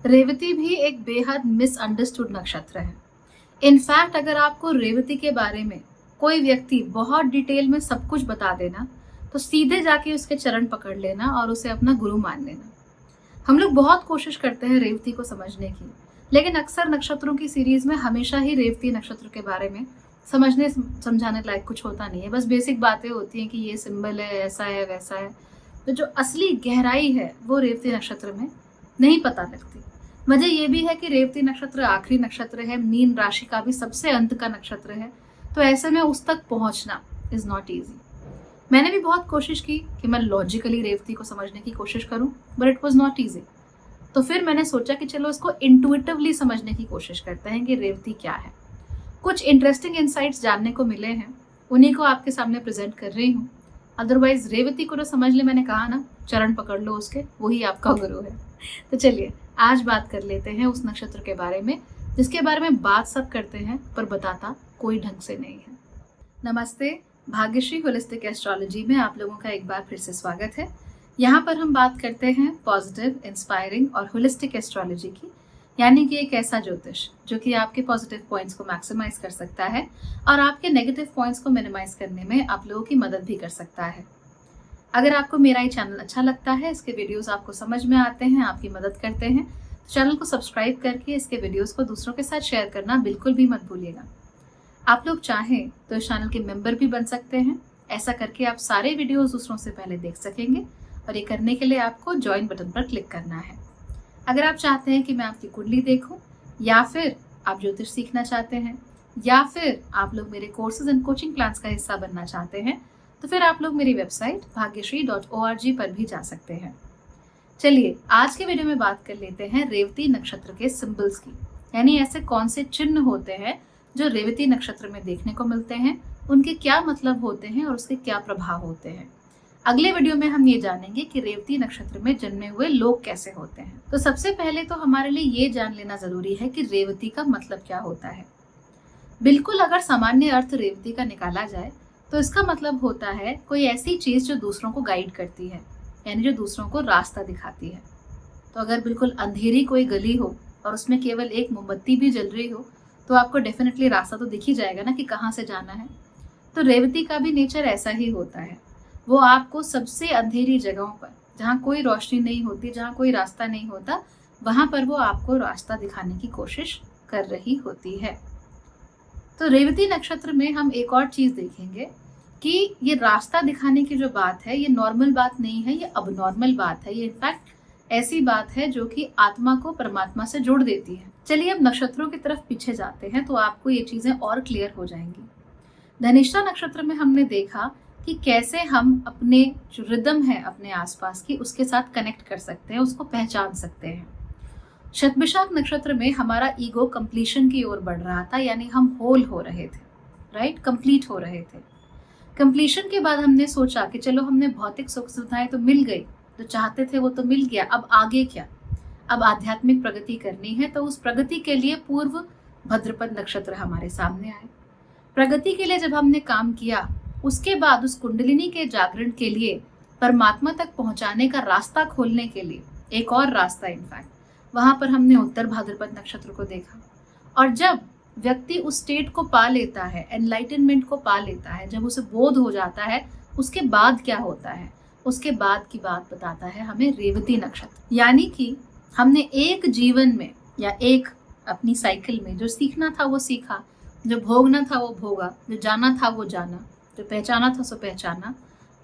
रेवती भी एक बेहद मिसअंडरस्टूड नक्षत्र है। इनफैक्ट अगर आपको रेवती के बारे में कोई व्यक्ति बहुत डिटेल में सब कुछ बता देना, तो सीधे जाके उसके चरण पकड़ लेना और उसे अपना गुरु मान लेना। हम लोग बहुत कोशिश करते हैं रेवती को समझने की, लेकिन अक्सर नक्षत्रों की सीरीज में हमेशा ही रेवती नक्षत्र के बारे में समझने समझाने लायक कुछ होता नहीं है। बस बेसिक बातें होती हैं कि ये सिंबल है, ऐसा है, वैसा है। तो जो असली गहराई है वो रेवती नक्षत्र में नहीं पता लगती। वजह ये भी है कि रेवती नक्षत्र आखिरी नक्षत्र है, मीन राशि का भी सबसे अंत का नक्षत्र है। तो ऐसे में उस तक पहुंचना इज नॉट ईजी। मैंने भी बहुत कोशिश की कि मैं लॉजिकली रेवती को समझने की कोशिश करूं, but it was not easy. तो फिर मैंने सोचा कि चलो इसको इंटुइटिवली समझने की कोशिश करते हैं कि रेवती क्या है। कुछ इंटरेस्टिंग इंसाइट्स जानने को मिले हैं, उन्हीं को आपके सामने प्रेजेंट कर रही हूँ। अदरवाइज रेवती को तो समझ ले, मैंने कहा ना, चरण पकड़ लो उसके, वही आपका गुरु है। तो चलिए आज बात कर लेते हैं उस नक्षत्र के बारे में जिसके बारे में बात सब करते हैं पर बताता कोई ढंग से नहीं है। नमस्ते, भाग्यश्री होलिस्टिक एस्ट्रोलॉजी में आप लोगों का एक बार फिर से स्वागत है। यहाँ पर हम बात करते हैं पॉजिटिव, इंस्पायरिंग और होलिस्टिक एस्ट्रोलॉजी की, यानी कि एक ऐसा ज्योतिष जो कि आपके पॉजिटिव पॉइंट्स को मैक्सिमाइज कर सकता है और आपके नेगेटिव पॉइंट्स को मिनिमाइज करने में आप लोगों की मदद भी कर सकता है। अगर आपको मेरा ये चैनल अच्छा लगता है, इसके वीडियोस आपको समझ में आते हैं, आपकी मदद करते हैं, तो चैनल को सब्सक्राइब करके इसके वीडियोस को दूसरों के साथ शेयर करना बिल्कुल भी मत भूलिएगा। आप लोग चाहें तो इस चैनल के मेंबर भी बन सकते हैं। ऐसा करके आप सारे वीडियोस दूसरों से पहले देख सकेंगे और ये करने के लिए आपको ज्वाइन बटन पर क्लिक करना है। अगर आप चाहते हैं कि मैं आपकी कुंडली देखूं, या फिर आप ज्योतिष सीखना चाहते हैं, या फिर आप लोग मेरे कोर्सेज एंड कोचिंग क्लास का हिस्सा बनना चाहते हैं, तो फिर आप लोग मेरी वेबसाइट bhagyashree.org पर भी जा सकते हैं। चलिए आज के वीडियो में बात कर लेते हैं रेवती नक्षत्र के सिंबल्स की, यानी ऐसे कौन से चिन्ह होते हैं जो रेवती नक्षत्र में देखने को मिलते हैं, उनके क्या मतलब होते हैं और उसके क्या प्रभाव होते हैं। अगले वीडियो में हम ये जानेंगे कि रेवती नक्षत्र में जन्मे हुए लोग कैसे होते हैं। तो सबसे पहले तो हमारे लिए ये जान लेना जरूरी है कि रेवती का मतलब क्या होता है। बिल्कुल अगर सामान्य अर्थ रेवती का निकाला जाए तो इसका मतलब होता है कोई ऐसी चीज जो दूसरों को गाइड करती है, यानी जो दूसरों को रास्ता दिखाती है। तो अगर बिल्कुल अंधेरी कोई गली हो और उसमें केवल एक मोमबत्ती भी जल रही हो, तो आपको डेफिनेटली रास्ता तो दिख ही जाएगा ना कि कहाँ से जाना है। तो रेवती का भी नेचर ऐसा ही होता है। वो आपको सबसे अंधेरी जगहों पर, जहाँ कोई रोशनी नहीं होती, जहाँ कोई रास्ता नहीं होता, वहां पर वो आपको रास्ता दिखाने की कोशिश कर रही होती है। तो रेवती नक्षत्र में हम एक और चीज देखेंगे कि ये रास्ता दिखाने की जो बात है, ये नॉर्मल बात नहीं है, ये अबनॉर्मल बात है। ये इनफैक्ट ऐसी बात है जो कि आत्मा को परमात्मा से जोड़ देती है। चलिए अब नक्षत्रों की तरफ पीछे जाते हैं तो आपको ये चीजें और क्लियर हो जाएंगी। धनिष्ठा नक्षत्र में हमने देखा कि कैसे हम अपने जो रिदम है अपने आसपास की, उसके साथ कनेक्ट कर सकते हैं, उसको पहचान सकते हैं। शतभिषाक नक्षत्र में हमारा ईगो कंप्लीशन की ओर बढ़ रहा था, यानी हम होल हो रहे थे, राइट, कंप्लीट हो रहे थे। कंप्लीशन के बाद हमने सोचा कि चलो हमने भौतिक सुख सुविधाएं तो मिल गई, जो चाहते थे वो तो मिल गया, अब आगे क्या। अब आध्यात्मिक प्रगति करनी है, तो उस प्रगति के लिए पूर्व भद्रपद नक्षत्र हमारे सामने आए। प्रगति के लिए जब हमने काम किया, उसके बाद उस कुंडलिनी के जागरण के लिए, परमात्मा तक पहुंचाने का रास्ता खोलने के लिए एक और रास्ता, इनफैक्ट वहां पर हमने उत्तर भाद्रपद नक्षत्र को देखा। और जब व्यक्ति उस स्टेट को पा लेता है, एनलाइटनमेंट को पा लेता है, जब उसे बोध हो जाता है, उसके बाद क्या होता है, उसके बाद की बात बताता है हमें रेवती नक्षत्र। यानी कि हमने एक जीवन में या एक अपनी साइकिल में जो सीखना था वो सीखा, जो भोगना था वो भोगा, जो जाना था वो जाना, जो पहचाना था सो पहचाना।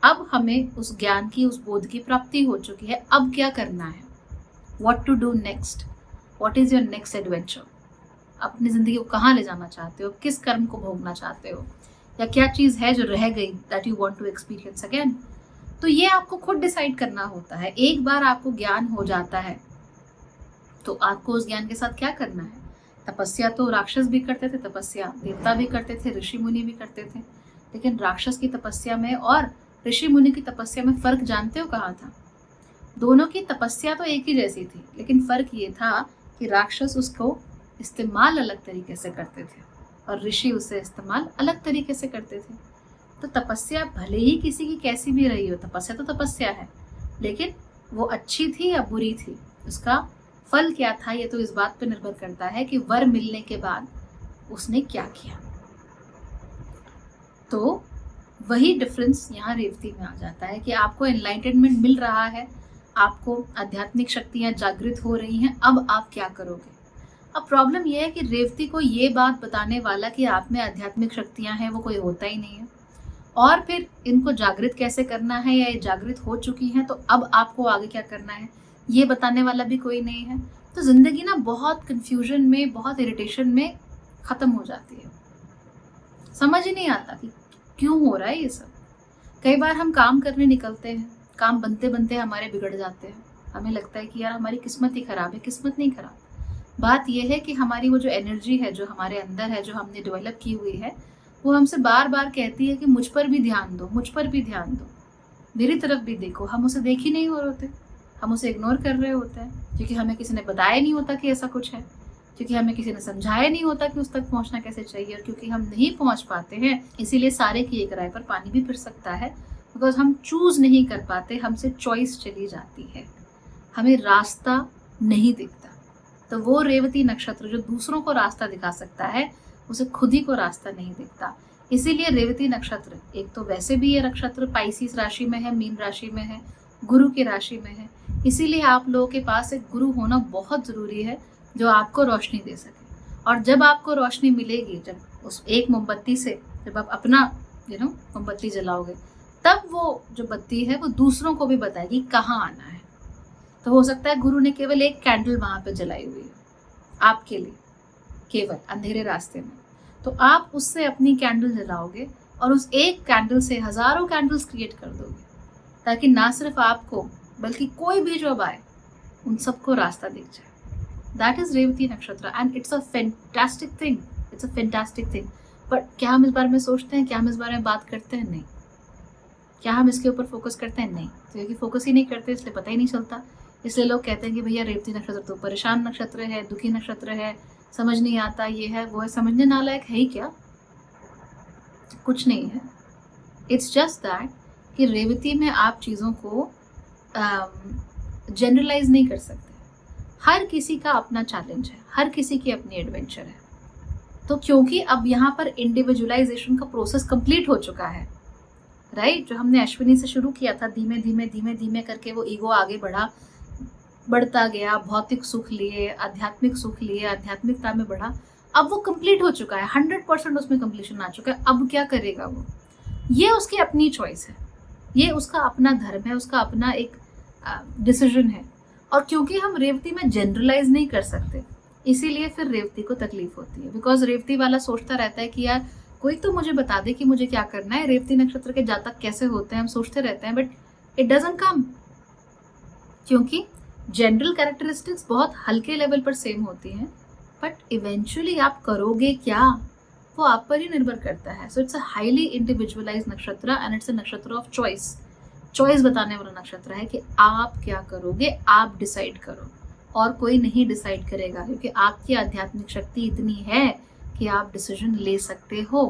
अब हमें उस ज्ञान की, उस बोध की प्राप्ति हो चुकी है। अब क्या करना है, What to do next? What is your next adventure? अपनी जिंदगी को कहाँ ले जाना चाहते हो, किस कर्म को भोगना चाहते हो, या क्या चीज है जो रह गई that you want to experience again? तो ये आपको खुद डिसाइड करना होता है। एक बार आपको ज्ञान हो जाता है तो आपको उस ज्ञान के साथ क्या करना है। तपस्या तो राक्षस भी करते थे, तपस्या देवता भी करते थे, ऋषि मुनि भी करते थे, लेकिन राक्षस की तपस्या में और ऋषि मुनि की तपस्या में फर्क जानते हो कहाँ था। दोनों की तपस्या तो एक ही जैसी थी, लेकिन फर्क ये था कि राक्षस उसको इस्तेमाल अलग तरीके से करते थे और ऋषि उसे इस्तेमाल अलग तरीके से करते थे। तो तपस्या भले ही किसी की कैसी भी रही हो, तपस्या तो तपस्या है, लेकिन वो अच्छी थी या बुरी थी, उसका फल क्या था ये तो इस बात पर निर्भर करता है कि वर मिलने के बाद उसने क्या किया। तो वही डिफरेंस यहाँ रेवती में आ जाता है कि आपको एनलाइटनमेंट मिल रहा है, आपको आध्यात्मिक शक्तियाँ जागृत हो रही हैं, अब आप क्या करोगे। अब प्रॉब्लम यह है कि रेवती को ये बात बताने वाला कि आप में आध्यात्मिक शक्तियाँ हैं वो कोई होता ही नहीं है, और फिर इनको जागृत कैसे करना है या ये जागृत हो चुकी हैं तो अब आपको आगे क्या करना है ये बताने वाला भी कोई नहीं है। तो ज़िंदगी ना बहुत कन्फ्यूजन में, बहुत इरिटेशन में ख़त्म हो जाती है। समझ ही नहीं आता कि क्यों हो रहा है ये सब। कई बार हम काम करने निकलते हैं, काम बनते बनते हमारे बिगड़ जाते हैं, हमें लगता है कि यार हमारी किस्मत ही ख़राब है। किस्मत नहीं ख़राब, बात यह है कि हमारी वो जो एनर्जी है जो हमारे अंदर है, जो हमने डेवलप की हुई है, वो हमसे बार बार कहती है कि मुझ पर भी ध्यान दो, मुझ पर भी ध्यान दो, मेरी तरफ भी देखो। हम उसे देख ही नहीं हो रहे होते, हम उसे इग्नोर कर रहे होते हैं, क्योंकि हमें किसी ने बताया नहीं होता कि ऐसा कुछ है, क्योंकि हमें किसी ने समझाया नहीं होता कि उस तक पहुंचना कैसे चाहिए, और क्योंकि हम नहीं पहुंच पाते हैं इसीलिए सारे किए कराए पर पानी भी फिर सकता है, बिकॉज हम चूज नहीं कर पाते, हमसे चॉइस चली जाती है, हमें रास्ता नहीं दिखता। तो वो रेवती नक्षत्र जो दूसरों को रास्ता दिखा सकता है, उसे खुद ही को रास्ता नहीं दिखता। इसीलिए रेवती नक्षत्र, एक तो वैसे भी ये नक्षत्र पाइसिस राशि में है, मीन राशि में है, गुरु की राशि में है, इसीलिए आप लोगों के पास एक गुरु होना बहुत ज़रूरी है जो आपको रोशनी दे सके। और जब आपको रोशनी मिलेगी, जब उस एक मोमबत्ती से जब आप अपना मोमबत्ती जलाओगे, तब वो जो बत्ती है वो दूसरों को भी बताएगी कहाँ आना है। तो हो सकता है गुरु ने केवल एक कैंडल वहाँ पे जलाई हुई है आपके लिए, केवल अंधेरे रास्ते में, तो आप उससे अपनी कैंडल जलाओगे और उस एक कैंडल से हजारों कैंडल्स क्रिएट कर दोगे, ताकि ना सिर्फ आपको बल्कि कोई भी जो आए उन सबको रास्ता दिख जाए। दैट इज रेवती नक्षत्र and it's a fantastic thing, it's a fantastic thing. But क्या हम इस बारे में सोचते हैं, क्या हम इस बारे में बात करते हैं? नहीं। क्या हम इसके ऊपर फोकस करते हैं? नहीं। तो क्योंकि फोकस ही नहीं करते इसलिए पता ही नहीं चलता। इसलिए लोग कहते हैं कि भैया रेवती नक्षत्र तो परेशान नक्षत्र है, दुखी नक्षत्र है, समझ नहीं आता, ये है वो है। समझने नालायक है ही क्या? कुछ नहीं है। इट्स जस्ट दैट कि रेवती में आप चीज़ों को जनरलाइज नहीं कर सकते। हर किसी का अपना चैलेंज है, हर किसी की अपनी एडवेंचर है। तो क्योंकि अब यहाँ पर इंडिविजुअलाइजेशन का प्रोसेस कंप्लीट हो चुका है, राइट? जो हमने अश्विनी से शुरू किया था, धीमे धीमे धीमे धीमे करके वो ईगो आगे बढ़ता गया, भौतिक सुख लिए, आध्यात्मिक सुख लिए, आध्यात्मिकता में बढ़ा। अब वो कंप्लीट हो चुका है, 100% उसमें कंप्लीशन आ चुका है। अब क्या करेगा वो, ये उसकी अपनी चॉइस है, ये उसका अपना धर्म है, उसका अपना एक डिसीजन है। और क्योंकि हम रेवती में जनरलाइज नहीं कर सकते, इसीलिए फिर रेवती को तकलीफ होती है। बिकॉज रेवती वाला सोचता रहता है कि यार कोई तो मुझे बता दे कि मुझे क्या करना है, रेवती नक्षत्र के जातक कैसे होते हैं, हम सोचते रहते हैं, बट इट डजंट कम। क्योंकि जनरल कैरेक्टरिस्टिक्स बहुत हल्के लेवल पर सेम होती हैं, बट इवेंचुअली आप करोगे क्या वो आप पर ही निर्भर करता है। So it's a highly individualise नक्षत्र एंड इट्स अ नक्षत्र ऑफ चॉइस। चॉइस बताने वाला नक्षत्र है कि आप क्या करोगे, आप डिसाइड करो, और कोई नहीं डिसाइड करेगा, क्योंकि आपकी आध्यात्मिक शक्ति इतनी है कि आप डिसीजन ले सकते हो,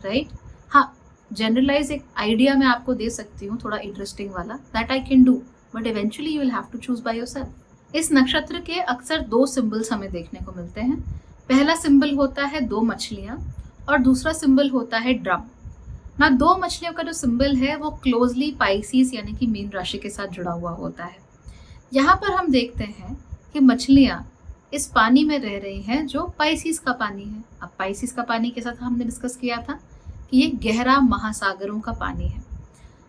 राइट? हाँ, जनरलाइज एक आइडिया मैं आपको दे सकती हूँ थोड़ा इंटरेस्टिंग वाला, that I can do, but eventually you will have to choose by yourself. इस नक्षत्र के अक्सर 2 सिंबल्स हमें देखने को मिलते हैं। पहला सिंबल होता है 2 मछलियाँ और दूसरा सिंबल होता है ड्रम। ना 2 मछलियों का जो सिंबल है वो क्लोजली पाइसिस यानी कि मीन राशि के साथ जुड़ा हुआ होता है। यहाँ पर हम देखते हैं कि मछलियाँ इस पानी में रह रही हैं जो पाइसिस का पानी है। अब पाइसिस का पानी के साथ हमने डिस्कस किया था कि ये गहरा महासागरों का पानी है।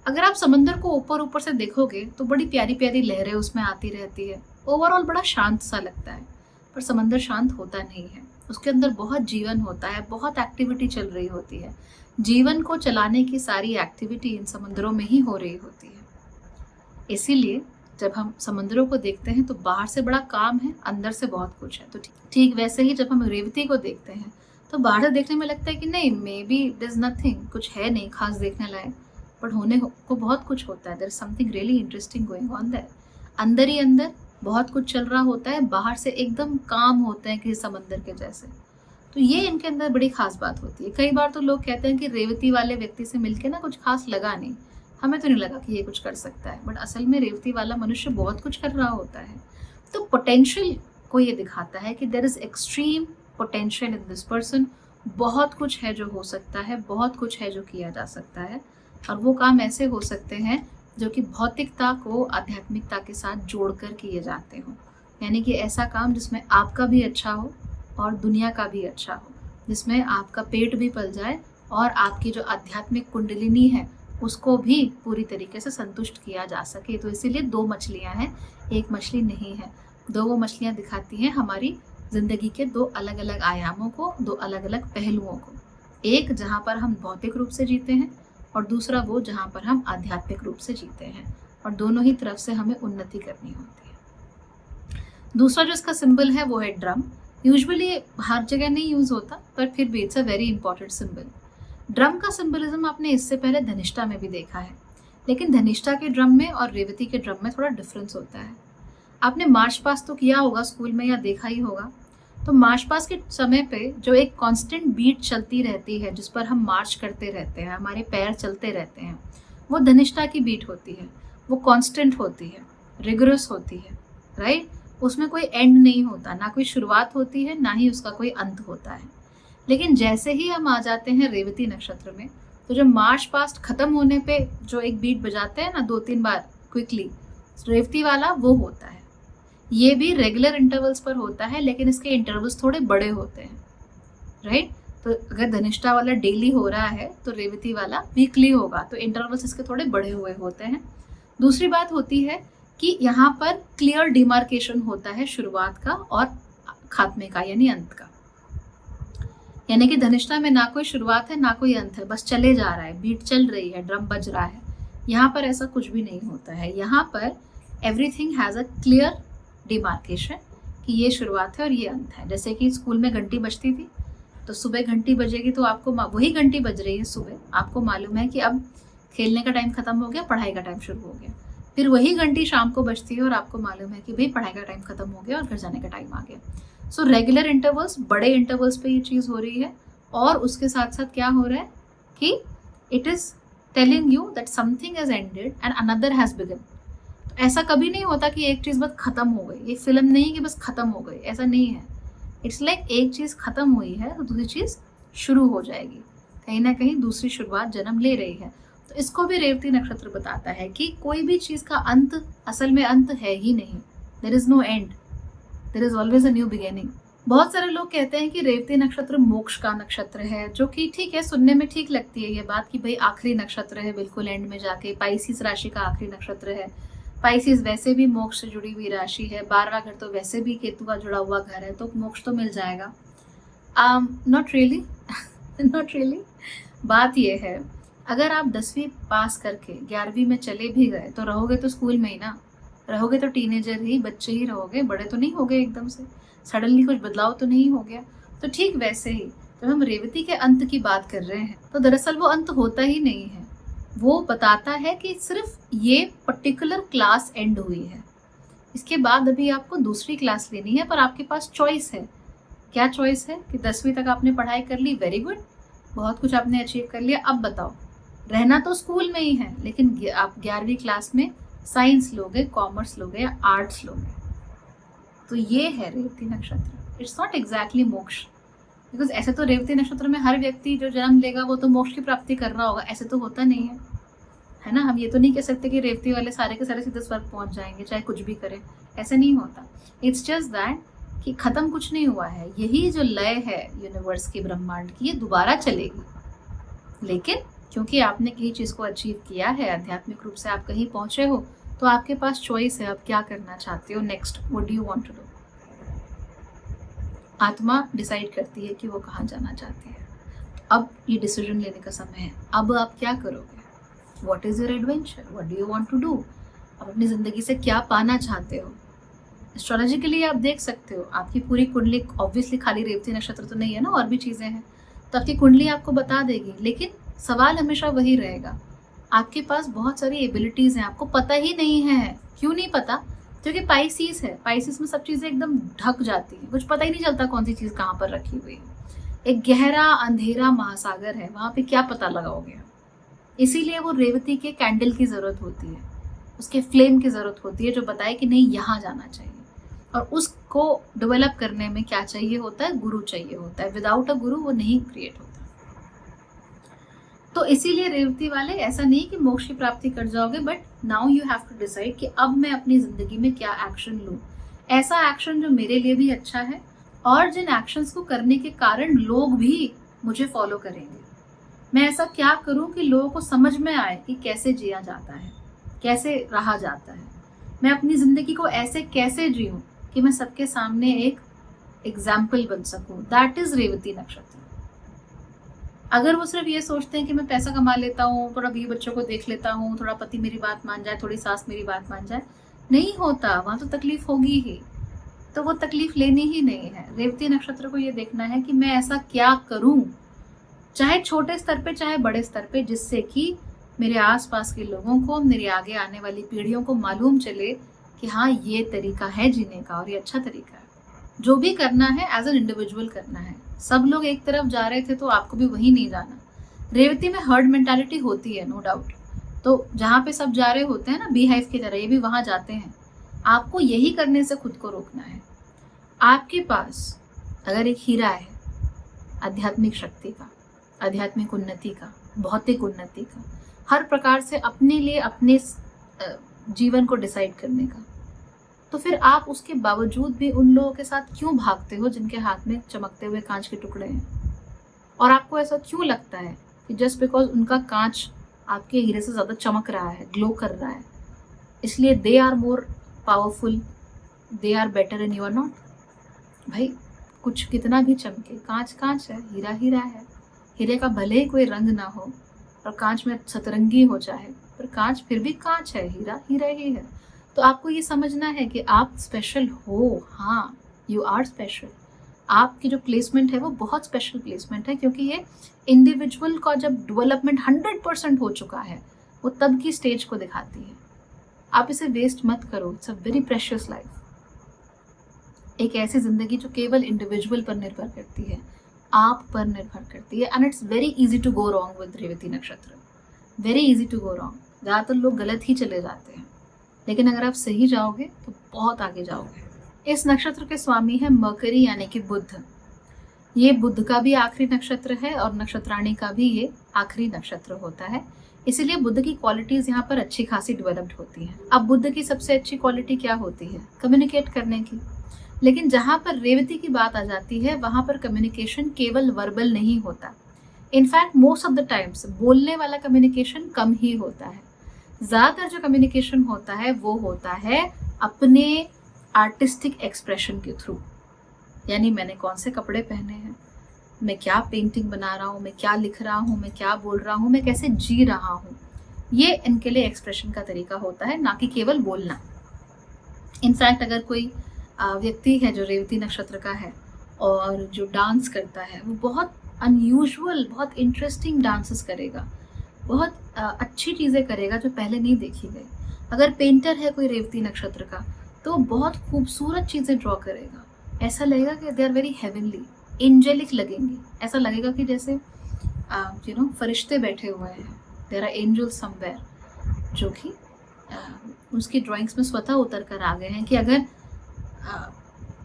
अगर आप समंदर को ऊपर ऊपर से देखोगे तो बड़ी प्यारी प्यारी लहरें उसमें आती रहती है, ओवरऑल बड़ा शांत सा लगता है, पर समंदर शांत होता नहीं है। उसके अंदर बहुत जीवन होता है, बहुत एक्टिविटी चल रही होती है। जीवन को चलाने की सारी एक्टिविटी इन समुद्रों में ही हो रही होती है। इसीलिए जब हम समुद्रों को देखते हैं तो बाहर से बड़ा काम है, अंदर से बहुत कुछ है। तो ठीक वैसे ही जब हम रेवती को देखते हैं तो बाहर से देखने में लगता है कि नहीं, may be it is nothing, कुछ है नहीं खास देखने लायक, बट होने को बहुत कुछ होता है। There is something really interesting going on there. अंदर ही अंदर बहुत कुछ चल रहा होता है, बाहर से एकदम काम होते हैं किसी समंदर के जैसे। तो ये इनके अंदर बड़ी खास बात होती है। कई बार तो लोग कहते हैं कि रेवती वाले व्यक्ति से मिलके ना कुछ खास लगा नहीं, हमें तो नहीं लगा कि ये कुछ कर सकता है, बट असल में रेवती वाला मनुष्य बहुत कुछ कर रहा होता है। तो पोटेंशियल को ये दिखाता है कि there is extreme potential in this person, बहुत कुछ है जो हो सकता है, बहुत कुछ है जो किया जा सकता है, और वो काम ऐसे हो सकते हैं जो कि भौतिकता को आध्यात्मिकता के साथ जोड़कर किए जाते हों। यानी कि ऐसा काम जिसमें आपका भी अच्छा हो और दुनिया का भी अच्छा हो, जिसमें आपका पेट भी पल जाए और आपकी जो आध्यात्मिक कुंडलिनी है उसको भी पूरी तरीके से संतुष्ट किया जा सके। तो इसीलिए 2 मछलियाँ हैं, एक मछली नहीं है। 2 वो मछलियाँ दिखाती हैं हमारी ज़िंदगी के 2 अलग-अलग आयामों को, 2 अलग-अलग पहलुओं को। एक जहाँ पर हम भौतिक रूप से जीते हैं और दूसरा वो जहाँ पर हम आध्यात्मिक रूप से जीते हैं, और दोनों ही तरफ से हमें उन्नति करनी होती है। दूसरा जो इसका सिंबल है वो है ड्रम। यूजुअली हर जगह नहीं यूज़ होता, पर फिर भी it's a very important symbol. Drum का सिंबलिज्म आपने इससे पहले धनिष्ठा में भी देखा है, लेकिन धनिष्ठा के ड्रम में और रेवती के ड्रम में थोड़ा डिफरेंस होता है। आपने मार्च पास्ट तो किया होगा स्कूल में या देखा ही होगा। तो मार्च पास्ट के समय पे जो एक कांस्टेंट बीट चलती रहती है, जिस पर हम मार्च करते रहते हैं, हमारे पैर चलते रहते हैं, वो धनिष्ठा की बीट होती है। वो कांस्टेंट होती है, रिगरस होती है, राइट। उसमें कोई एंड नहीं होता, ना कोई शुरुआत होती है, ना ही उसका कोई अंत होता है। लेकिन जैसे ही हम आ जाते हैं रेवती नक्षत्र में, तो जो मार्च पास्ट खत्म होने पे जो एक बीट बजाते हैं ना 2-3 बार क्विकली, रेवती वाला वो होता है। ये भी रेगुलर इंटरवल्स पर होता है, लेकिन इसके इंटरवल्स थोड़े बड़े होते हैं, राइट। तो अगर धनिष्ठा वाला डेली हो रहा है तो रेवती वाला वीकली होगा, तो इंटरवल्स इसके थोड़े बड़े हुए होते हैं। दूसरी बात होती है कि यहाँ पर क्लियर डिमार्केशन होता है शुरुआत का और खात्मे का, यानी अंत का। यानी कि धनिष्ठा में ना कोई शुरुआत है ना कोई अंत है, बस चले जा रहा है, बीट चल रही है, ड्रम बज रहा है। यहाँ पर ऐसा कुछ भी नहीं होता है। यहाँ पर everything has a clear demarcation कि ये शुरुआत है और ये अंत है। जैसे कि स्कूल में घंटी बजती थी, तो सुबह घंटी बजेगी तो आपको वही घंटी बज रही है सुबह, आपको मालूम है कि अब खेलने का टाइम खत्म हो गया, पढ़ाई का टाइम शुरू हो गया। फिर वही घंटी शाम को बजती है और आपको मालूम है कि भाई पढ़ाई का टाइम खत्म हो गया और घर जाने का टाइम आ गया। सो रेगुलर इंटरवल्स, बड़े इंटरवल्स पे ये चीज़ हो रही है, और उसके साथ साथ क्या हो रहा है कि it is telling you that something has ended and another has begun. ऐसा कभी नहीं होता कि एक चीज़ बस खत्म हो गई। ये फिल्म नहीं कि बस खत्म हो गई, ऐसा नहीं है। इट्स लाइक एक चीज़ खत्म हुई है तो दूसरी चीज़ शुरू हो जाएगी, कहीं ना कहीं दूसरी शुरुआत जन्म ले रही है। तो इसको भी रेवती नक्षत्र बताता है कि कोई भी चीज़ का अंत असल में अंत है ही नहीं। There is no end, there is always a new beginning. बहुत सारे लोग कहते हैं कि रेवती नक्षत्र मोक्ष का नक्षत्र है, जो कि ठीक है, सुनने में ठीक लगती है ये बात कि भाई आखिरी नक्षत्र है, बिल्कुल एंड में जाके। पाइसिस राशि का आखिरी नक्षत्र है। पाइसिस वैसे भी मोक्ष से जुड़ी हुई राशि है, 12वां घर तो वैसे भी केतु का जुड़ा हुआ घर है, तो मोक्ष तो मिल जाएगा। Not really not really. बात यह है, अगर आप 10वीं पास करके 11वीं में चले भी गए तो रहोगे तो स्कूल में ही ना, रहोगे तो टीनेजर ही, बच्चे ही रहोगे, बड़े तो नहीं हो गए एकदम से, सडनली कुछ बदलाव तो नहीं हो गया। तो ठीक वैसे ही जब हम रेवती के अंत की बात कर रहे हैं, तो दरअसल वो अंत होता ही नहीं है। वो बताता है कि सिर्फ ये पर्टिकुलर क्लास एंड हुई है, इसके बाद अभी आपको दूसरी क्लास लेनी है, पर आपके पास चॉइस है। क्या चॉइस है कि 10वीं तक आपने पढ़ाई कर ली, वेरी गुड, बहुत कुछ आपने अचीव कर लिया। अब बताओ, रहना तो स्कूल में ही है, लेकिन आप 11वीं क्लास में साइंस लोगे, कॉमर्स लोगे या आर्ट्स लोगे। तो ये है रेवती नक्षत्र। इट्स नॉट एग्जैक्टली मोक्ष, बिकॉज ऐसे तो रेवती नक्षत्र में हर व्यक्ति जो जन्म लेगा वो तो मोक्ष की प्राप्ति कर रहा होगा, ऐसे तो होता नहीं है ना। हम ये तो नहीं कह सकते कि रेवती वाले सारे के सारे सीधे स्वर्ग पहुंच जाएंगे चाहे कुछ भी करें, ऐसे नहीं होता। इट्स जस्ट दैट कि खत्म कुछ नहीं हुआ है। यही जो लय है यूनिवर्स की, ब्रह्मांड की, ये दोबारा चलेगी। लेकिन क्योंकि आपने कहीं चीज़ को अचीव किया है, आध्यात्मिक रूप से आप कहीं पहुंचे हो, तो आपके पास चॉइस है, आप क्या करना चाहते हो next, what do you want to do. आत्मा डिसाइड करती है कि वो कहाँ जाना चाहती है। अब ये डिसीजन लेने का समय है। अब आप क्या करोगे, what is your adventure, what do you want to do. आप अपनी ज़िंदगी से क्या पाना चाहते हो। एस्ट्रोलॉजिकली आप देख सकते हो, आपकी पूरी कुंडली, ऑब्वियसली खाली रेवती नक्षत्र तो नहीं है ना, और भी चीज़ें हैं, तो आपकी कुंडली आपको बता देगी। लेकिन सवाल हमेशा वही रहेगा, आपके पास बहुत सारी एबिलिटीज़ हैं, आपको पता ही नहीं है। क्यों नहीं पता, क्योंकि पाइसिस है, पाइसिस में सब चीज़ें एकदम ढक जाती हैं, कुछ पता ही नहीं चलता कौन सी चीज़ कहाँ पर रखी हुई है। एक गहरा अंधेरा महासागर है, वहाँ पे क्या पता लगाओगे। इसीलिए वो रेवती के कैंडल की ज़रूरत होती है, उसके फ्लेम की ज़रूरत होती है, जो बताए कि नहीं यहाँ जाना चाहिए। और उसको डेवलप करने में क्या चाहिए होता है, गुरु चाहिए होता है। विदाउट अ गुरु वो नहीं क्रिएट होता। तो इसीलिए रेवती वाले, ऐसा नहीं कि मोक्ष की प्राप्ति कर जाओगे, but now you have to decide कि अब मैं अपनी जिंदगी में क्या एक्शन लूं, ऐसा एक्शन जो मेरे लिए भी अच्छा है और जिन एक्शंस को करने के कारण लोग भी मुझे फॉलो करेंगे। मैं ऐसा क्या करूं कि लोगों को समझ में आए कि कैसे जिया जाता है, कैसे रहा जाता है। मैं अपनी जिंदगी को ऐसे कैसे जीऊं कि मैं सबके सामने एक एग्जाम्पल बन सकूं। दैट इज रेवती नक्षत्र। अगर वो सिर्फ ये सोचते हैं कि मैं पैसा कमा लेता हूँ, थोड़ा बीवी बच्चों को देख लेता हूँ, थोड़ा पति मेरी बात मान जाए, थोड़ी सास मेरी बात मान जाए, नहीं होता। वहां तो तकलीफ होगी ही, तो वो तकलीफ लेनी ही नहीं है। रेवती नक्षत्र को ये देखना है कि मैं ऐसा क्या करूं, चाहे छोटे स्तर पे चाहे बड़े स्तर पे, जिससे कि मेरे आसपास के लोगों को, मेरे आगे आने वाली पीढ़ियों को मालूम चले कि हाँ, ये तरीका है जीने का और ये अच्छा तरीका है। जो भी करना है एज एन इंडिविजुअल करना है। सब लोग एक तरफ जा रहे थे तो आपको भी वही नहीं जाना। रेवती में हर्ड मेंटालिटी होती है, नो डाउट। तो जहाँ पे सब जा रहे होते हैं ना, बी हाइव की तरह, ये भी वहां जाते हैं। आपको यही करने से खुद को रोकना है। आपके पास अगर एक हीरा है आध्यात्मिक शक्ति का, आध्यात्मिक उन्नति का, भौतिक उन्नति का, हर प्रकार से अपने लिए अपने जीवन को डिसाइड करने का, तो फिर आप उसके बावजूद भी उन लोगों के साथ क्यों भागते हो जिनके हाथ में चमकते हुए कांच के टुकड़े हैं? और आपको ऐसा क्यों लगता है कि जस्ट बिकॉज उनका कांच आपके हीरे से ज्यादा चमक रहा है, ग्लो कर रहा है, इसलिए they are more powerful, they are better and you are not? भाई, कुछ कितना भी चमके, कांच कांच है, हीरा हीरा है। हीरे का भले ही कोई रंग ना हो और कांच में सतरंगी हो जाए, पर कांच फिर भी कांच है, हीरा हीरा ही है। तो आपको ये समझना है कि आप स्पेशल हो। हाँ, यू आर स्पेशल। आपकी जो प्लेसमेंट है वो बहुत स्पेशल प्लेसमेंट है, क्योंकि ये इंडिविजुअल का जब डेवलपमेंट 100% हो चुका है, वो तब की स्टेज को दिखाती है। आप इसे वेस्ट मत करो। It's a very precious life. एक ऐसी जिंदगी जो केवल इंडिविजुअल पर निर्भर करती है, आप पर निर्भर करती है। And it's very easy to go wrong with Revati nakshatra, very easy to go wrong. ज़्यादातर लोग गलत ही चले जाते हैं, लेकिन अगर आप सही जाओगे तो बहुत आगे जाओगे। इस नक्षत्र के स्वामी है मरकरी, यानी कि बुध। ये बुध का भी आखिरी नक्षत्र है और नक्षत्राणी का भी ये आखिरी नक्षत्र होता है, इसीलिए बुध की क्वालिटीज यहाँ पर अच्छी खासी डेवलप्ड होती हैं। अब बुध की सबसे अच्छी क्वालिटी क्या होती है? कम्युनिकेट करने की। लेकिन जहां पर रेवती की बात आ जाती है, वहां पर कम्युनिकेशन केवल वर्बल नहीं होता। In fact most of the times बोलने वाला कम्युनिकेशन कम ही होता है। ज्यादातर जो कम्युनिकेशन होता है वो होता है अपने आर्टिस्टिक एक्सप्रेशन के थ्रू। यानी मैंने कौन से कपड़े पहने हैं, मैं क्या पेंटिंग बना रहा हूँ, मैं क्या लिख रहा हूँ, मैं क्या बोल रहा हूँ, मैं कैसे जी रहा हूँ, ये इनके लिए एक्सप्रेशन का तरीका होता है, ना कि केवल बोलना। इनफैक्ट अगर कोई व्यक्ति है जो रेवती नक्षत्र का है और जो डांस करता है, वो बहुत अनयूजुअल, बहुत इंटरेस्टिंग डांसेस करेगा, बहुत अच्छी चीज़ें करेगा जो पहले नहीं देखी गई। अगर पेंटर है कोई रेवती नक्षत्र का, तो बहुत खूबसूरत चीज़ें ड्रॉ करेगा। ऐसा लगेगा कि they are very heavenly, angelic लगेंगी। ऐसा लगेगा कि जैसे फरिश्ते बैठे हुए हैं, देयर आर एंजल समवेयर, जो कि उसकी ड्राइंग्स में स्वतः उतर कर आ गए हैं कि अगर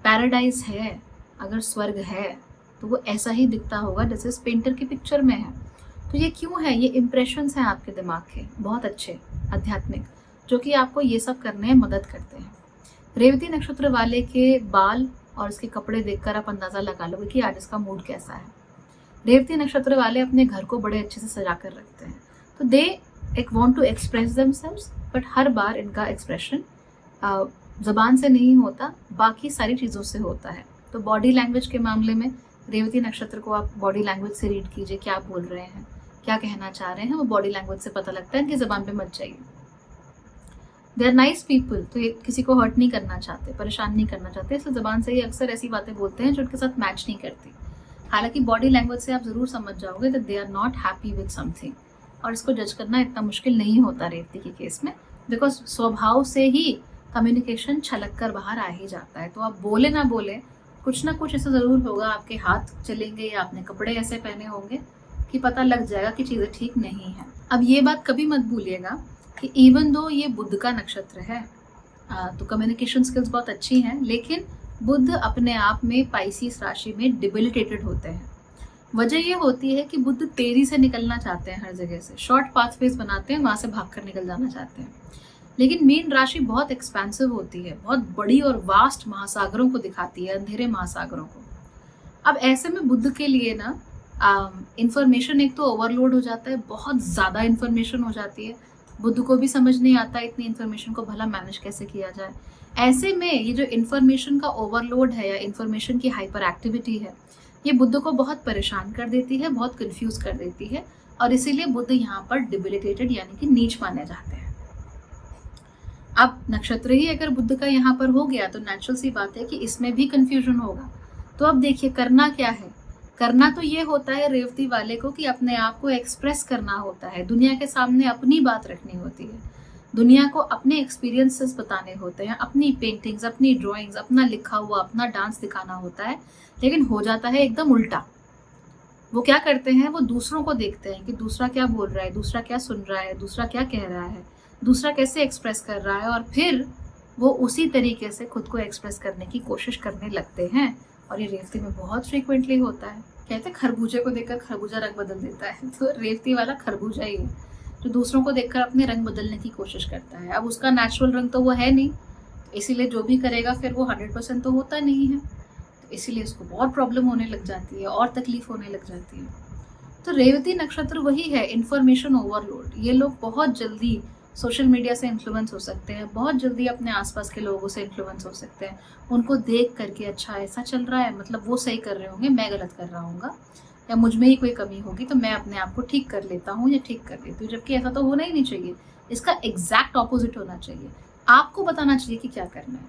पैराडाइज है, अगर स्वर्ग है, तो वो ऐसा ही दिखता होगा जैसे इस पेंटर की पिक्चर में है। तो ये क्यों है? ये इम्प्रेशंस हैं आपके दिमाग के, बहुत अच्छे आध्यात्मिक, जो कि आपको ये सब करने में मदद करते हैं। रेवती नक्षत्र वाले के बाल और इसके कपड़े देखकर आप अंदाजा लगा लोगे कि आज इसका मूड कैसा है। रेवती नक्षत्र वाले अपने घर को बड़े अच्छे से सजा कर रखते हैं। तो दे एक want to express themselves, but हर बार इनका एक्सप्रेशन जबान से नहीं होता, बाकी सारी चीज़ों से होता है। तो बॉडी लैंग्वेज के मामले में रेवती नक्षत्र को आप बॉडी लैंग्वेज से रीड कीजिए, क्या आप बोल रहे हैं, क्या कहना चाह रहे हैं, वो बॉडी लैंग्वेज से पता लगता है। इनकी जबान पे मत जाइए। दे आर नाइस पीपल, तो ये किसी को हर्ट नहीं करना चाहते, परेशान नहीं करना चाहते, इसलिए जबान से ही अक्सर ऐसी बातें बोलते हैं जो उनके साथ मैच नहीं करती। हालांकि बॉडी लैंग्वेज से आप जरूर समझ जाओगे that they are not happy with something, और इसको जज करना इतना मुश्किल नहीं होता रेवती के केस में, बिकॉज स्वभाव से ही कम्युनिकेशन छलक कर बाहर आ ही जाता है। तो आप बोले ना बोले, कुछ ना कुछ ऐसा जरूर होगा, आपके हाथ चलेंगे या आपने कपड़े ऐसे पहने होंगे कि पता लग जाएगा कि चीज़ें ठीक नहीं है। अब ये बात कभी मत भूलिएगा कि इवन दो ये बुध का नक्षत्र है, तो कम्युनिकेशन स्किल्स बहुत अच्छी हैं, लेकिन बुध अपने आप में पाइसिस राशि में डिबिलिटेटेड होते हैं। वजह ये होती है कि बुध तेजी से निकलना चाहते हैं, हर जगह से शॉर्ट पाथवेज बनाते हैं, वहां से भागकर निकल जाना चाहते हैं। लेकिन मीन राशि बहुत एक्सपेंसिव होती है, बहुत बड़ी और वास्ट महासागरों को दिखाती है, अंधेरे महासागरों को। अब ऐसे में बुध के लिए ना इंफॉर्मेशन एक तो ओवरलोड हो जाता है, बहुत ज़्यादा इंफॉर्मेशन हो जाती है, बुध को भी समझ नहीं आता इतनी इंफॉर्मेशन को भला मैनेज कैसे किया जाए। ऐसे में ये जो इंफॉर्मेशन का ओवरलोड है या इंफॉर्मेशन की हाइपर एक्टिविटी है, ये बुध को बहुत परेशान कर देती है, बहुत कंफ्यूज कर देती है, और इसीलिए बुध यहाँ पर डिबिलिटेटेड यानी कि नीच माने जाते हैं। अब नक्षत्र ही अगर बुध का यहाँ पर हो गया तो नेचुरल सी बात है कि इसमें भी कंफ्यूजन होगा। तो अब देखिए करना क्या है। करना तो ये होता है रेवती वाले को कि अपने आप को एक्सप्रेस करना होता है, दुनिया के सामने अपनी बात रखनी होती है, दुनिया को अपने एक्सपीरियंसेस बताने होते हैं, अपनी पेंटिंग्स, अपनी ड्राइंग्स, अपना लिखा हुआ, अपना डांस दिखाना होता है। लेकिन हो जाता है एकदम उल्टा। वो क्या करते हैं, वो दूसरों को देखते हैं कि दूसरा क्या बोल रहा है, दूसरा क्या सुन रहा है, दूसरा क्या कह रहा है, दूसरा कैसे एक्सप्रेस कर रहा है, और फिर वो उसी तरीके से खुद को एक्सप्रेस करने की कोशिश करने लगते हैं। और ये रेवती में बहुत फ्रीक्वेंटली होता है। कहते हैं खरबूजे को देखकर खरबूजा रंग बदल देता है, तो रेवती वाला खरबूजा ही है जो दूसरों को देखकर अपने रंग बदलने की कोशिश करता है। अब उसका नेचुरल रंग तो वो है नहीं, इसीलिए जो भी करेगा फिर वो 100% तो होता नहीं है, तो इसीलिए उसको बहुत प्रॉब्लम होने लग जाती है और तकलीफ होने लग जाती है। तो रेवती नक्षत्र वही है, इंफॉर्मेशन ओवरलोड। ये लोग बहुत जल्दी सोशल मीडिया से इन्फ्लुएंस हो सकते हैं, बहुत जल्दी अपने आसपास के लोगों से इन्फ्लुएंस हो सकते हैं, उनको देख करके अच्छा ऐसा चल रहा है, मतलब वो सही कर रहे होंगे, मैं गलत कर रहा हूँगा, या मुझ में ही कोई कमी होगी तो मैं अपने आप को ठीक कर लेता हूँ या ठीक कर लेती हूँ, जबकि ऐसा तो होना ही नहीं चाहिए। इसका एग्जैक्ट ऑपोजिट होना चाहिए। आपको बताना चाहिए कि क्या करना है।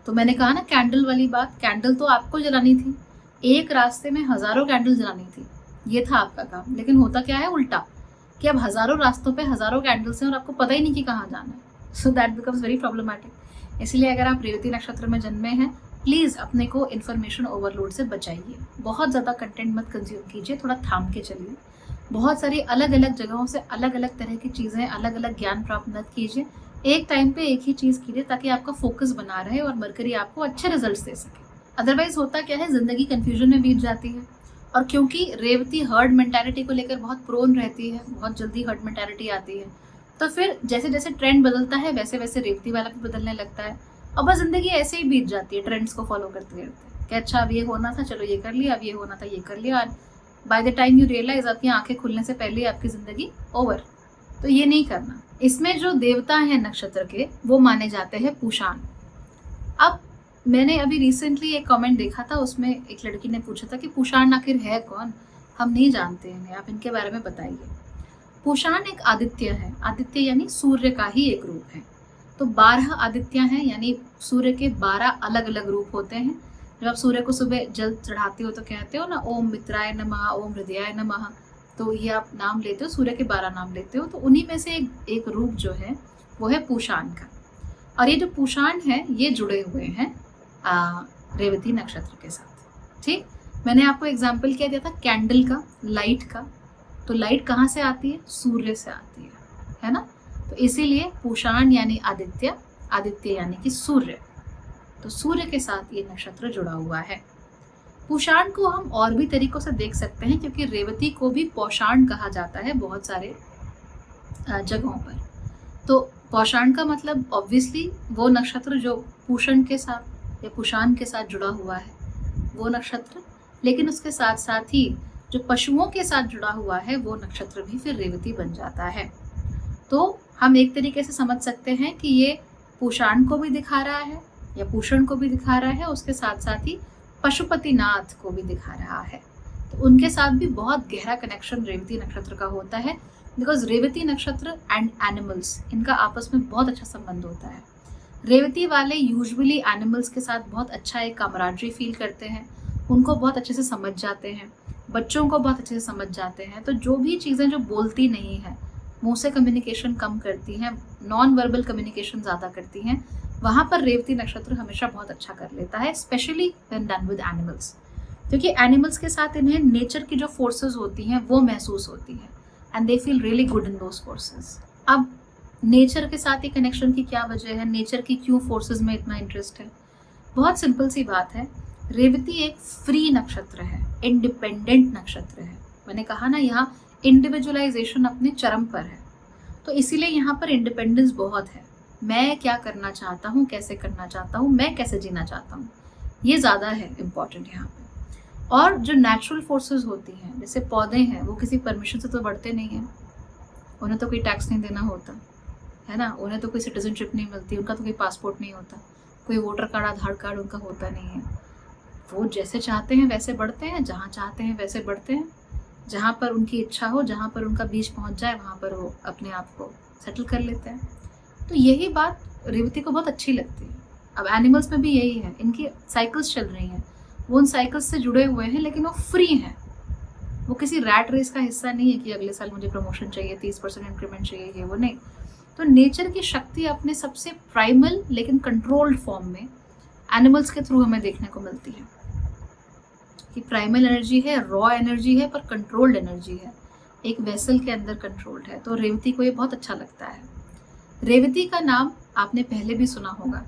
तो मैंने कहा ना कैंडल वाली बात, कैंडल तो आपको जलानी थी, एक रास्ते में हजारों कैंडल जलानी थी, ये था आपका काम। लेकिन होता क्या है उल्टा, कि अब हजारों रास्तों पे हजारों कैंडल्स हैं और आपको पता ही नहीं कि कहाँ जाना है। So that becomes very problematic. इसलिए अगर आप रेवती नक्षत्र में जन्मे हैं, प्लीज़ अपने को इन्फॉर्मेशन ओवरलोड से बचाइए। बहुत ज़्यादा कंटेंट मत कंज्यूम कीजिए, थोड़ा थाम के चलिए। बहुत सारी अलग अलग जगहों से अलग अलग तरह की चीज़ें, अलग अलग ज्ञान प्राप्त मत कीजिए। एक टाइम पे एक ही चीज़ कीजिए ताकि आपका फोकस बना रहे और मरकरी आपको अच्छे रिजल्ट्स दे सके। अदरवाइज होता क्या है, ज़िंदगी कन्फ्यूजन में बीत जाती है। और क्योंकि रेवती हर्ड मेंटालिटी को लेकर बहुत प्रोन रहती है, बहुत जल्दी हर्ड मेंटालिटी आती है, तो फिर जैसे जैसे ट्रेंड बदलता है वैसे वैसे रेवती वाला भी बदलने लगता है, और बस जिंदगी ऐसे ही बीत जाती है ट्रेंड्स को फॉलो करते करते कि अच्छा अब ये होना था, चलो ये कर लिया, अब ये होना था, ये कर लिया, और by the time you realise आपकी आंखें खुलने से पहले ही आपकी जिंदगी ओवर। तो ये नहीं करना। इसमें जो देवता हैं नक्षत्र के, वो माने जाते हैं पूषाण। अब मैंने अभी रिसेंटली एक कमेंट देखा था, उसमें एक लड़की ने पूछा था कि पूषाण आखिर है कौन, हम नहीं जानते हैं, आप इनके बारे में बताइए। पूषाण एक आदित्य है, आदित्य यानी सूर्य का ही एक रूप है। तो 12 आदित्य हैं, यानी सूर्य के 12 अलग अलग रूप होते हैं। जब आप सूर्य को सुबह जल चढ़ाते हो तो कहते हो ना ओम मित्राय नमः, ओम हृदयाय नमः, तो ये आप नाम लेते हो, सूर्य के 12 नाम लेते हो। तो उन्हीं में से एक रूप जो है वो है पूषाण का। और ये जो पूषाण है ये जुड़े हुए हैं रेवती नक्षत्र के साथ। ठीक, मैंने आपको एग्जाम्पल क्या दिया था कैंडल का, लाइट का। तो लाइट कहाँ से आती है, सूर्य से आती है ना। तो इसीलिए पूषाण यानी आदित्य, आदित्य यानी कि सूर्य, तो सूर्य के साथ ये नक्षत्र जुड़ा हुआ है। पूषाण को हम और भी तरीकों से देख सकते हैं, क्योंकि रेवती को भी पौषाण कहा जाता है बहुत सारे जगहों पर। तो पौषाण का मतलब ऑब्वियसली वो नक्षत्र जो पूषण के साथ या पुषाण के साथ जुड़ा हुआ है वो नक्षत्र, लेकिन उसके साथ साथ ही जो पशुओं के साथ जुड़ा हुआ है वो नक्षत्र भी फिर रेवती बन जाता है। तो हम एक तरीके से समझ सकते हैं कि ये पुषाण को भी दिखा रहा है या पूषण को भी दिखा रहा है, उसके साथ साथ ही पशुपतिनाथ को भी दिखा रहा है। तो उनके साथ भी बहुत गहरा कनेक्शन रेवती नक्षत्र का होता है, बिकॉज रेवती नक्षत्र एंड एनिमल्स, इनका आपस में बहुत अच्छा संबंध होता है। रेवती वाले यूजुअली एनिमल्स के साथ बहुत अच्छा एक कामराडरी फील करते हैं, उनको बहुत अच्छे से समझ जाते हैं, बच्चों को बहुत अच्छे से समझ जाते हैं। तो जो भी चीज़ें जो बोलती नहीं है, मुंह से कम्युनिकेशन कम करती हैं, नॉन वर्बल कम्युनिकेशन ज़्यादा करती हैं, वहाँ पर रेवती नक्षत्र हमेशा बहुत अच्छा कर लेता है, specially when done with animals. क्योंकि एनिमल्स के साथ इन्हें नेचर की जो फोर्सेस होती हैं वो महसूस होती हैं, and they feel really good in those forces. अब नेचर के साथ ही कनेक्शन की क्या वजह है, नेचर की क्यों फोर्सेस में इतना इंटरेस्ट है? बहुत सिंपल सी बात है, रेवती एक फ्री नक्षत्र है, इंडिपेंडेंट नक्षत्र है। मैंने कहा ना, यहाँ इंडिविजुअलाइजेशन अपने चरम पर है, तो इसीलिए यहाँ पर इंडिपेंडेंस बहुत है। मैं क्या करना चाहता हूँ, कैसे करना चाहता हूँ, मैं कैसे जीना चाहता हूँ, ये ज़्यादा है इम्पॉर्टेंट यहाँ पे। और जो नेचुरल फोर्सेस होती हैं, जैसे पौधे हैं, वो किसी परमिशन से तो बढ़ते नहीं हैं, उन्हें तो कोई टैक्स नहीं देना होता है ना, उन्हें तो कोई सिटीजनशिप नहीं मिलती, उनका तो कोई पासपोर्ट नहीं होता, कोई वोटर कार्ड, आधार कार्ड उनका होता नहीं है। वो जैसे चाहते हैं वैसे बढ़ते हैं, जहाँ चाहते हैं वैसे बढ़ते हैं, जहाँ पर उनकी इच्छा हो, जहाँ पर उनका बीज पहुँच जाए वहाँ पर वो अपने आप को सेटल कर लेते हैं। तो यही बात रेवती को बहुत अच्छी लगती है। अब एनिमल्स में भी यही है, इनकी साइकिल्स चल रही हैं, वो उन साइकिल्स से जुड़े हुए हैं, लेकिन वो फ्री हैं। वो किसी रैट रेस का हिस्सा नहीं है कि अगले साल मुझे प्रमोशन चाहिए, 30% इंक्रीमेंट चाहिए, ये वो नहीं। तो नेचर की शक्ति अपने सबसे प्राइमल लेकिन कंट्रोल्ड फॉर्म में एनिमल्स के थ्रू हमें देखने को मिलती है कि प्राइमल एनर्जी है, रॉ एनर्जी है, पर कंट्रोल्ड एनर्जी है, एक वेसल के अंदर कंट्रोल्ड है। तो रेवती को ये बहुत अच्छा लगता है। रेवती का नाम आपने पहले भी सुना होगा।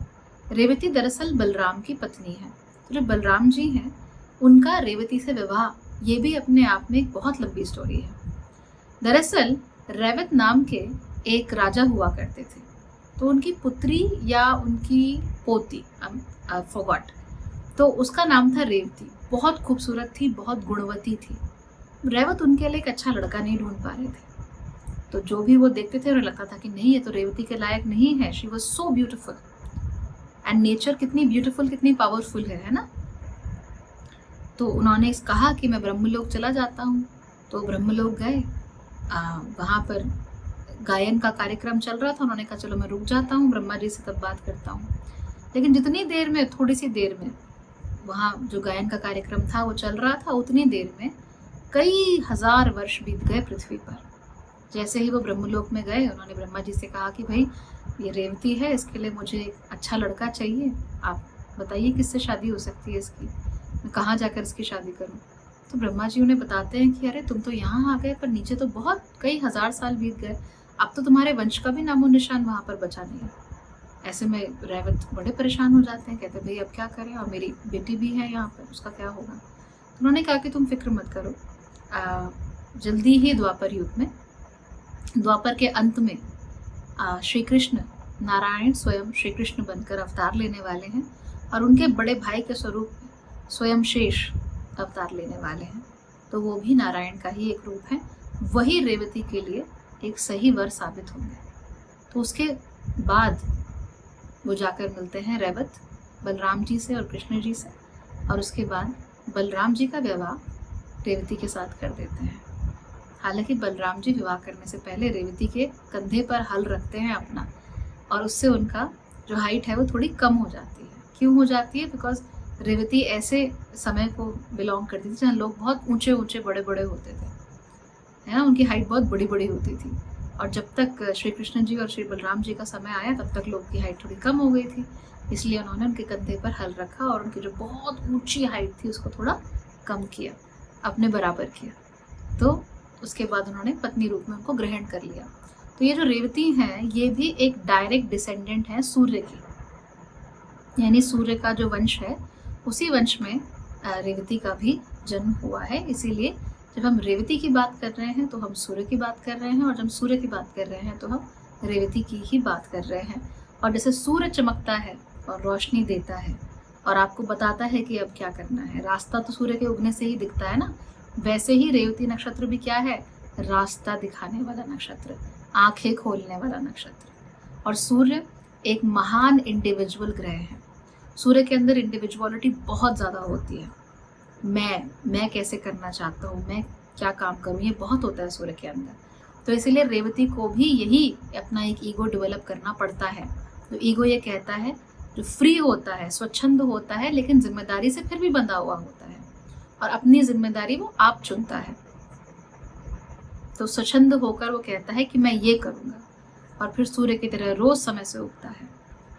रेवती दरअसल बलराम की पत्नी है। तो जो बलराम जी हैं, उनका रेवती से विवाह, ये भी अपने आप में एक बहुत लंबी स्टोरी है। दरअसल रेवत नाम के एक राजा हुआ करते थे, तो उनकी पुत्री या उनकी पोती, फॉरगॉट, तो उसका नाम था रेवती। बहुत खूबसूरत थी, बहुत गुणवती थी। रेवत उनके लिए एक अच्छा लड़का नहीं ढूंढ पा रहे थे, तो जो भी वो देखते थे उन्हें लगता था कि नहीं, ये तो रेवती के लायक नहीं है। She was so beautiful, and nature कितनी ब्यूटिफुल, कितनी पावरफुल है ना। तो उन्होंने कहा कि मैं ब्रह्मलोक चला जाता हूँ। तो ब्रह्मलोक गए, वहाँ पर गायन का कार्यक्रम चल रहा था। उन्होंने कहा चलो मैं रुक जाता हूँ, ब्रह्मा जी से तब बात करता हूँ। लेकिन जितनी देर में, थोड़ी सी देर में, वहाँ जो गायन का कार्यक्रम था वो चल रहा था, उतनी देर में कई हजार वर्ष बीत गए पृथ्वी पर। जैसे ही वो ब्रह्मलोक में गए, उन्होंने ब्रह्मा जी से कहा कि भाई ये रेवती है, इसके लिए मुझे एक अच्छा लड़का चाहिए, आप बताइए किससे शादी हो सकती है इसकी, मैं कहाँ जाकर इसकी शादी करूँ। तो ब्रह्मा जी उन्हें बताते हैं कि अरे तुम तो यहाँ आ गए, पर नीचे तो बहुत कई हजार साल बीत गए, अब तो तुम्हारे वंश का भी नामो निशान वहाँ पर बचा नहीं है। ऐसे में रेवत बड़े परेशान हो जाते हैं, कहते हैं भाई अब क्या करें, और मेरी बेटी भी है यहाँ पर, उसका क्या होगा। तो उन्होंने कहा कि तुम फिक्र मत करो, जल्दी ही द्वापर युग में, द्वापर के अंत में श्री कृष्ण, नारायण स्वयं श्री कृष्ण बनकर अवतार लेने वाले हैं, और उनके बड़े भाई के स्वरूप में स्वयं शेष अवतार लेने वाले हैं। तो वो भी नारायण का ही एक रूप है, वही रेवती के लिए एक सही वर साबित होंगे। तो उसके बाद वो जाकर मिलते हैं रेवत बलराम जी से और कृष्ण जी से, और उसके बाद बलराम जी का विवाह रेवती के साथ कर देते हैं। हालांकि बलराम जी विवाह करने से पहले रेवती के कंधे पर हल रखते हैं अपना, और उससे उनका जो हाइट है वो थोड़ी कम हो जाती है। क्यों हो जाती है? बिकॉज रेवती ऐसे समय को बिलोंग करती थी जहाँ लोग बहुत ऊंचे ऊंचे बड़े बड़े होते थे, है ना, उनकी हाइट बहुत बड़ी बड़ी होती थी। और जब तक श्री कृष्ण जी और श्री बलराम जी का समय आया, तब तक लोग की हाइट थोड़ी कम हो गई थी, इसलिए उन्होंने उनके कंधे पर हल रखा और उनकी जो बहुत ऊंची हाइट थी उसको थोड़ा कम किया, अपने बराबर किया। तो उसके बाद उन्होंने पत्नी रूप में उनको ग्रहण कर लिया। तो ये जो रेवती हैं, ये भी एक डायरेक्ट डिसेंडेंट है सूर्य की, यानी सूर्य का जो वंश है, उसी वंश में रेवती का भी जन्म हुआ है। इसीलिए जब हम रेवती की बात कर रहे हैं तो हम सूर्य की बात कर रहे हैं, और जब सूर्य की बात कर रहे हैं तो हम रेवती की ही बात कर रहे हैं। और जैसे सूर्य चमकता है और रोशनी देता है और आपको बताता है कि अब क्या करना है, रास्ता तो सूर्य के उगने से ही दिखता है ना, वैसे ही रेवती नक्षत्र भी क्या है, रास्ता दिखाने वाला नक्षत्र, आंखें खोलने वाला नक्षत्र। और सूर्य एक महान इंडिविजुअल ग्रह है। सूर्य के अंदर इंडिविजुअलिटी बहुत ज़्यादा होती है। मैं कैसे करना चाहता हूँ, मैं क्या काम करूँ, ये बहुत होता है सूर्य के अंदर। तो इसीलिए रेवती को भी यही अपना एक ईगो डेवलप करना पड़ता है। तो ईगो ये कहता है, जो फ्री होता है, स्वच्छंद होता है, लेकिन जिम्मेदारी से फिर भी बंधा हुआ होता है, और अपनी जिम्मेदारी वो आप चुनता है। तो स्वच्छंद होकर वो कहता है कि मैं ये करूँगा, और फिर सूर्य की तरह रोज समय से उगता है।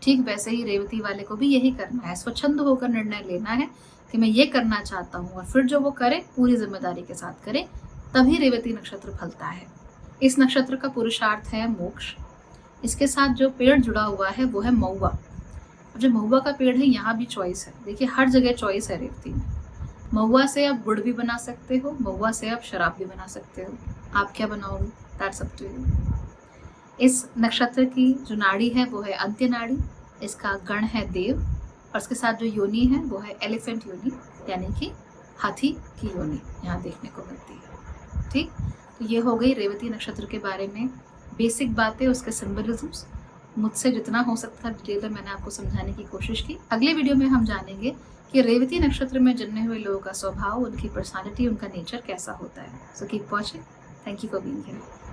ठीक वैसे ही रेवती वाले को भी यही करना है, स्वच्छंद होकर निर्णय लेना है कि मैं ये करना चाहता हूँ, और फिर जो वो करे पूरी जिम्मेदारी के साथ करे, तभी रेवती नक्षत्र फलता है। इस नक्षत्र का पुरुषार्थ है मोक्ष। इसके साथ जो पेड़ जुड़ा हुआ है वो है महुआ। जो महुआ का पेड़ है यहाँ भी चॉइस है, देखिए हर जगह चॉइस है रेवती में। महुआ से आप गुड़ भी बना सकते हो, महुआ से आप शराब भी बना सकते हो, आप क्या बनाओगे, दैट्स अप टू यू। इस नक्षत्र की जो नाड़ी है वो है अंत्य नाड़ी, इसका गण है देव, और इसके साथ जो योनि है वो है एलिफेंट योनि, यानी कि हाथी की योनि यहाँ देखने को मिलती है। ठीक, तो ये हो गई रेवती नक्षत्र के बारे में बेसिक बातें, उसके सिंबलिज्म्स। मुझसे जितना हो सकता डिटेल में मैंने आपको समझाने की कोशिश की। अगले वीडियो में हम जानेंगे कि रेवती नक्षत्र में जन्मे हुए लोगों का स्वभाव, उनकी पर्सनालिटी, उनका नेचर कैसा होता है। So keep watching. Thank you for being here.